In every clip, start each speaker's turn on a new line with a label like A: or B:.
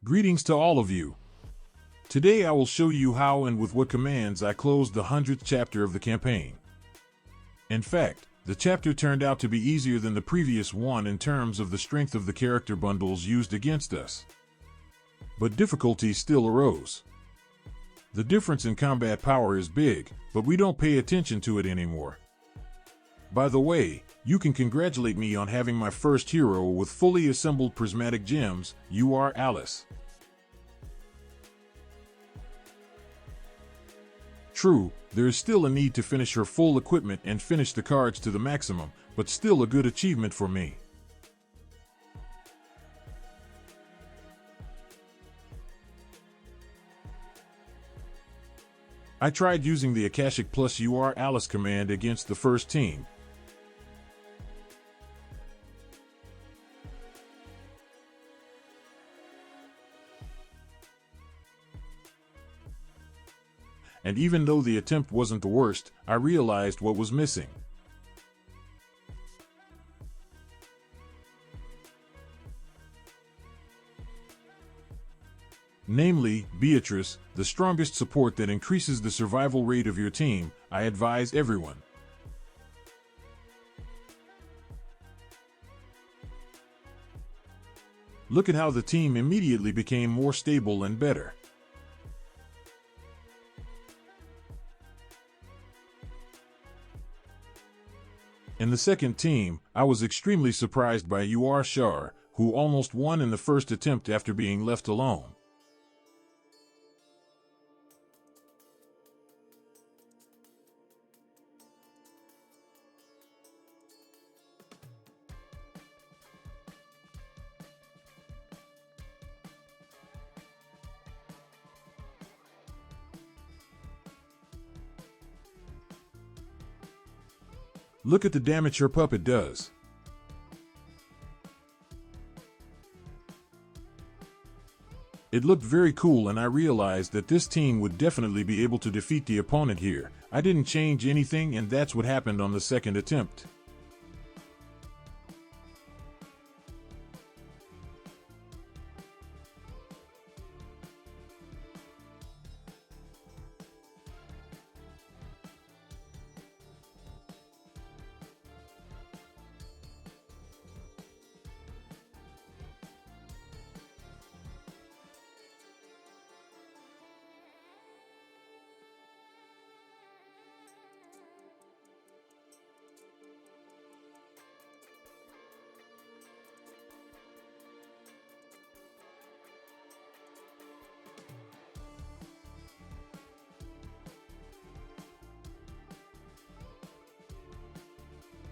A: Greetings to all of you. Today I will show you how and with what commands I closed the 100th chapter of the campaign. In fact, the chapter turned out to be easier than the previous one in terms of the strength of the character bundles used against us. But difficulty still arose. The difference in combat power is big, but we don't pay attention to it anymore. By the way, you can congratulate me on having my first hero with fully assembled prismatic gems. You are Alice. True, there is still a need to finish her full equipment and finish the cards to the maximum, but still a good achievement for me. I tried using the Akashic plus You Are Alice command against the first team. And even though the attempt wasn't the worst, I realized what was missing. Namely, Beatrice, the strongest support that increases the survival rate of your team. I advise everyone. Look at how the team immediately became more stable and better. In the second team, I was extremely surprised by You Are Shar, who almost won in the first attempt after being left alone. Look at the damage her puppet does. It looked very cool and I realized that this team would definitely be able to defeat the opponent here. I didn't change anything and that's what happened on the second attempt.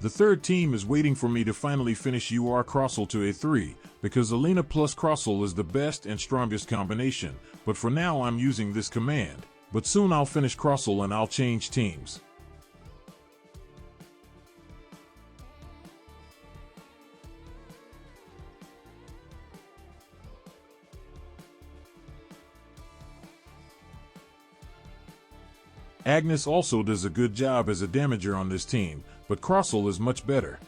A: The third team is waiting for me to finally finish You Are Crossel to a 3, because Elena plus Crossel is the best and strongest combination, but for now I'm using this command. But soon I'll finish Crossel and I'll change teams. Agnes also does a good job as a damager on this team, but Crossel is much better.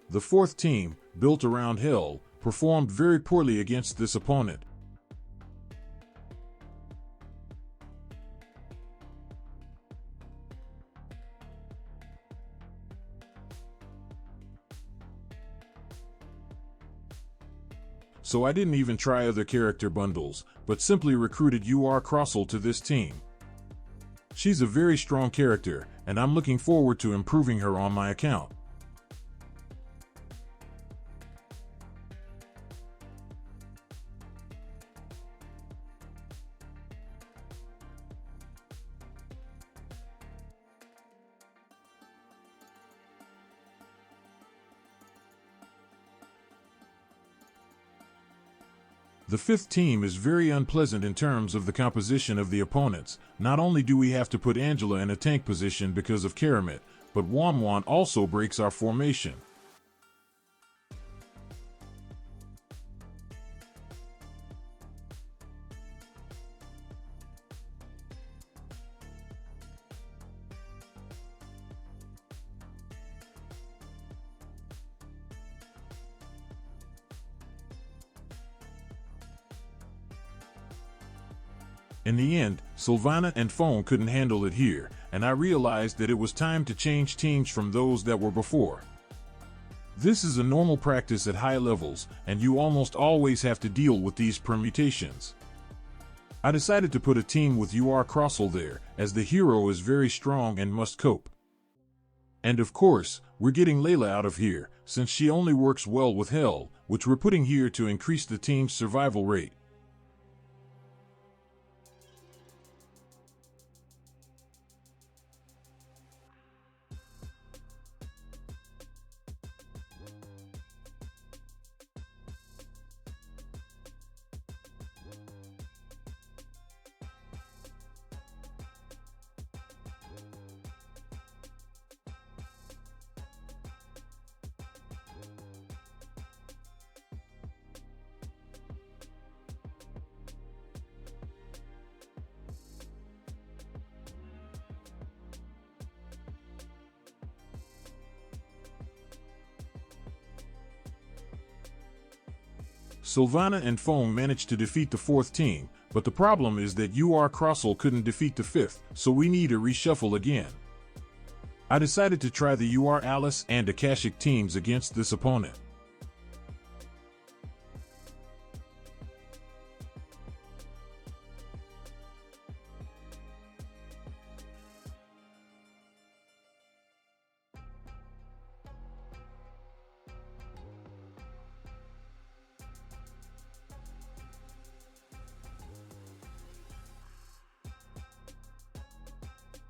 A: The fourth team, built around Hel, performed very poorly against this opponent. So I didn't even try other character bundles, but simply recruited You Are Crossel to this team. She's a very strong character, and I'm looking forward to improving her on my account. The fifth team is very unpleasant in terms of the composition of the opponents. Not only do we have to put Angela in a tank position because of Karamet, but Wanwan also breaks our formation. In the end, Sylvana and Phone couldn't handle it here, and I realized that it was time to change teams from those that were before. This is a normal practice at high levels, and you almost always have to deal with these permutations. I decided to put a team with UR Crossell there, as the hero is very strong and must cope. And of course, we're getting Layla out of here, since she only works well with Hell, which we're putting here to increase the team's survival rate. Sylvana and Phone managed to defeat the fourth team, but the problem is that UR Crossell couldn't defeat the fifth, so we need a reshuffle again. I decided to try the UR Alice and Akashic teams against this opponent.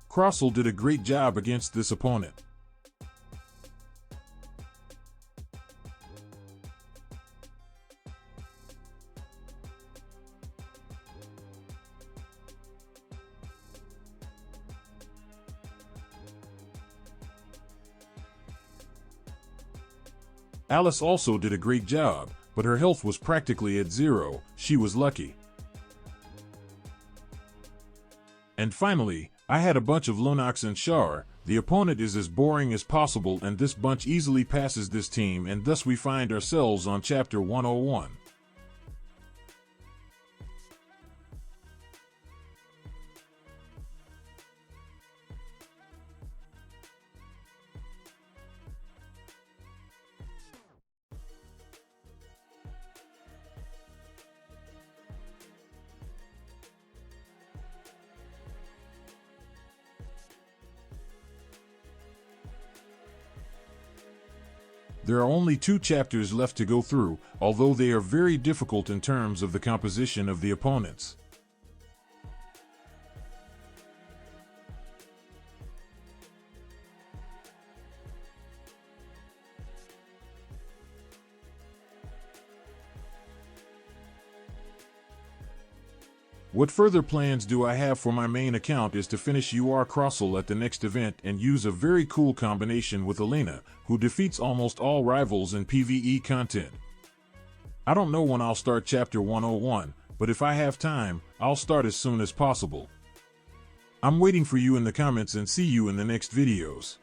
A: Crossell did a great job against this opponent. Alice also did a great job, but her health was practically at zero. She was lucky. And finally, I had a bunch of Lunox and Char. The opponent is as boring as possible, and this bunch easily passes this team, and thus we find ourselves on Chapter 101. There are only 2 chapters left to go through, although they are very difficult in terms of the composition of the opponents. What further plans do I have for my main account is to finish UR Crossell at the next event and use a very cool combination with Elena, who defeats almost all rivals in PvE content. I don't know when I'll start Chapter 101, but if I have time, I'll start as soon as possible. I'm waiting for you in the comments and see you in the next videos.